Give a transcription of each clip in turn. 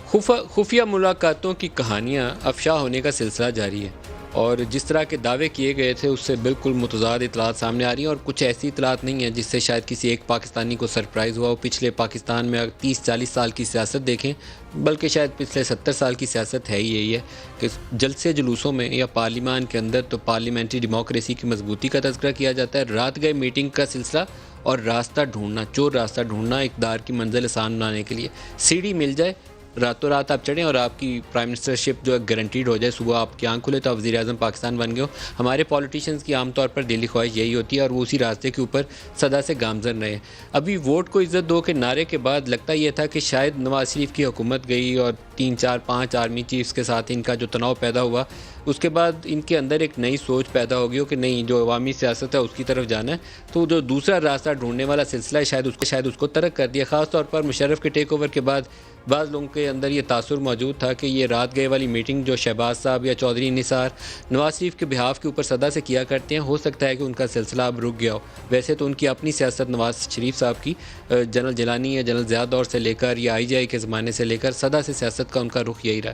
खुफिया मुलाकातों की कहानियां अफशा होने का सिलसिला जारी है और जिस तरह के दावे किए गए थे उससे बिल्कुल मुतज़ाद इतलात सामने आ रही हैं और कुछ ऐसी इतलात नहीं हैं जिससे शायद किसी एक पाकिस्तानी को सरप्राइज़ हुआ हो। पिछले पाकिस्तान में 30-40 साल की सियासत देखें, बल्कि शायद पिछले 70 साल की सियासत है ही यही है कि जलसे जुलूसों में या पार्लिमान के अंदर तो पार्लियामेंट्री डेमोक्रेसी की मजबूती का तज़किरा किया जाता है, रात गए मीटिंग का सिलसिला और रास्ता ढूंढना, चोर रास्ता ढूंढना इक़्तिदार की मंजिल आसान बनाने के लिए। सीढ़ी मिल जाए, रातों रात आप चढ़ें और आपकी प्राइम मिनिस्टरशिप जो है गारंटीड हो जाए, सुबह आपकी आँख खुले तो आप वज़ीर आज़म पाकिस्तान बन गए हो। हमारे पॉलिटिशियंस की आमतौर पर दिली ख्वाहिश यही होती है और वो उसी रास्ते के ऊपर सदा से गामज़न रहे। अभी वोट को इज़्ज़त दो के नारे के बाद लगता ये था कि शायद नवाज़ शरीफ की हुकूमत गई और 3-4-5 आर्मी चीफ्स के साथ इनका जो तनाव पैदा हुआ, उसके बाद इनके अंदर एक नई सोच पैदा होगी हो कि नहीं, जो अवामी सियासत है उसकी तरफ जाना है, तो जो दूसरा रास्ता ढूंढने वाला सिलसिला है शायद उसको तर्क कर दिया। ख़ास तौर पर मुशर्रफ के टेक ओवर के बाद बाज़ लोगों के अंदर ये तासुर मौजूद था कि ये रात गए वाली मीटिंग जो शहबाज साहब या चौधरी निसार नवाज शरीफ के बिहाफ के ऊपर सदा से किया करते हैं, हो सकता है कि उनका सिलसिला अब रुक गया हो। वैसे तो उनकी अपनी सियासत नवाज शरीफ साहब की जनरल जिलानी या जनरल ज़िया दौर से लेकर या IGI के ज़माने से लेकर सदा से सियासत का उनका रुख यही रहा।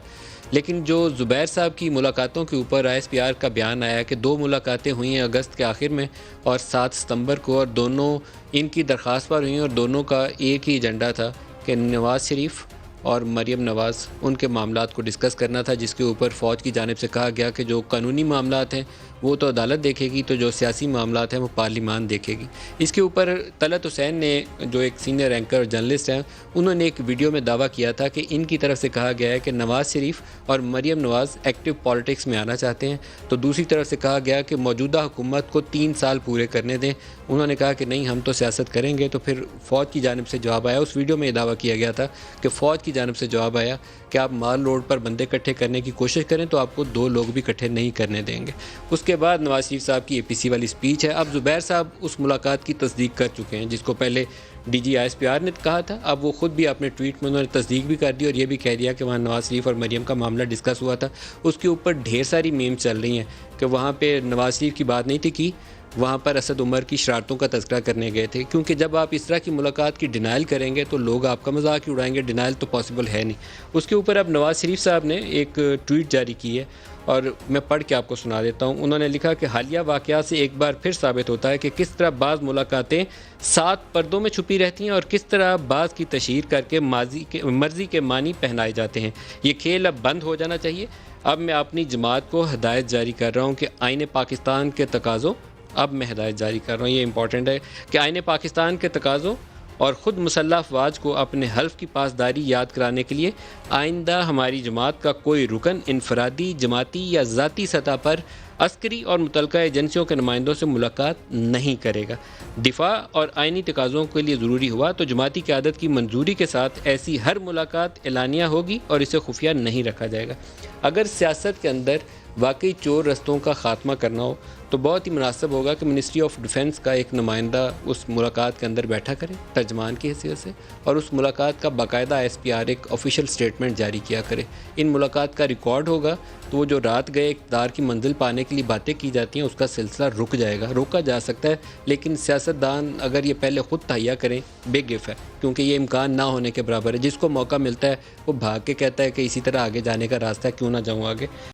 लेकिन जो ज़ुबैर साहब की मुलाकातों के ऊपर ISPR का बयान आया कि 2 मुलाकातें हुई हैं अगस्त के आखिर में और 7 सितंबर को, और दोनों इनकी दरख्वास्त पर हुई और दोनों का एक ही एजेंडा था कि नवाज़ शरीफ और मरीम नवाज़ उनके मामलात को डिस्कस करना था, जिसके ऊपर फ़ौज की जानिब से कहा गया कि जो कानूनी मामलात हैं वो तो अदालत देखेगी, तो जो सियासी मामलात हैं वो पार्लिमान देखेगी। इसके ऊपर तलत हुसैन ने, जो एक सीनियर एंकर जर्नलिस्ट हैं, उन्होंने एक वीडियो में दावा किया था कि इनकी तरफ से कहा गया है कि नवाज़ शरीफ और मरीम नवाज़ एक्टिव पॉलिटिक्स में आना चाहते हैं, तो दूसरी तरफ से कहा गया कि मौजूदा हुकूमत को 3 साल पूरे करने दें। उन्होंने कहा कि नहीं, हम तो सियासत करेंगे। तो फिर फ़ौज की जानिब से जवाब आया, उस वीडियो में ये दावा किया गया था कि फ़ौज की जानिब से जवाब आया कि आप माल रोड पर बंदे इकट्ठे करने की कोशिश करें तो आपको 2 लोग भी इकट्ठे नहीं करने देंगे। उसके बाद नवाज शरीफ साहब की APC वाली स्पीच है। अब ज़ुबैर साहब उस मुलाकात की तस्दीक कर चुके हैं जिसको पहले DG ISPR ने कहा था। अब वो ख़ुद भी अपने ट्वीट में उन्होंने तस्दीक भी कर दी और ये भी कह दिया कि वहाँ नवाज शरीफ और मरीम का मामला डिस्कस हुआ था। उसके ऊपर ढेर सारी मीम चल रही हैं कि वहाँ पे नवाज शरीफ की बात नहीं थी की, वहाँ पर असद उमर की शरारतों का तज़किरा करने गए थे, क्योंकि जब आप इस तरह की मुलाकात की डिनाइल करेंगे तो लोग आपका मजाक ही उड़ाएंगे। डिनाइल तो पॉसिबल है नहीं। उसके ऊपर अब नवाज़ शरीफ साहब ने एक ट्वीट जारी की है और मैं पढ़ के आपको सुना देता हूँ। उन्होंने लिखा कि हालिया वाक़यात से एक बार फिर साबित होता है कि किस तरह बाज़ मुलाकातें 7 पर्दों में छुपी रहती हैं और किस तरह बाज़ की तशहीर करके मर्ज़ी के मानी पहनाए जाते हैं। ये खेल अब बंद हो जाना चाहिए। अब मैं अपनी जमात को हदायत जारी कर रहा हूँ कि आईने पाकिस्तान के तकाज़ों अब मैं हिदायत जारी कर रहा हूँ, ये इंपॉर्टेंट है, कि आईने पाकिस्तान के तकाज़ों और ख़ुद मुसल्लह अफवाज को अपने हल्फ की पासदारी याद कराने के लिए आइंदा हमारी जमात का कोई रुकन इनफरादी, जमाती या ज़ाती सतह पर अस्करी और मुतलका एजेंसियों के नुमाइंदों से मुलाकात नहीं करेगा। दिफा और आइनी तकाज़ों के लिए ज़रूरी हुआ तो जमाती क़यादत की मंजूरी के साथ ऐसी हर मुलाकात एलानिया होगी और इसे खुफिया नहीं रखा जाएगा। अगर सियासत के अंदर वाकई चोर रस्तों का ख़ात्मा करना हो तो बहुत ही मुनासिब होगा कि मिनिस्ट्री ऑफ डिफेंस का एक नुमाइंदा उस मुलाकात के अंदर बैठा करे तर्जमान की हैसियत से, और उस मुलाकात का बाकायदा ISPR एक ऑफिशियल स्टेटमेंट जारी किया करे। इन मुलाकात का रिकॉर्ड होगा तो वो जो रात गए इक़्तिदार की मंजिल पाने के लिए बातें की जाती हैं उसका सिलसिला रुक जाएगा, रोका जा सकता है। लेकिन सियासतदान अगर ये पहले ख़ुद तहैया करें, बिग गिफ है, क्योंकि ये इम्कान ना होने के बराबर है। जिसको मौका मिलता है वो भाग के कहता है कि इसी तरह आगे जाने का रास्ता है, क्यों ना जाऊँ आगे।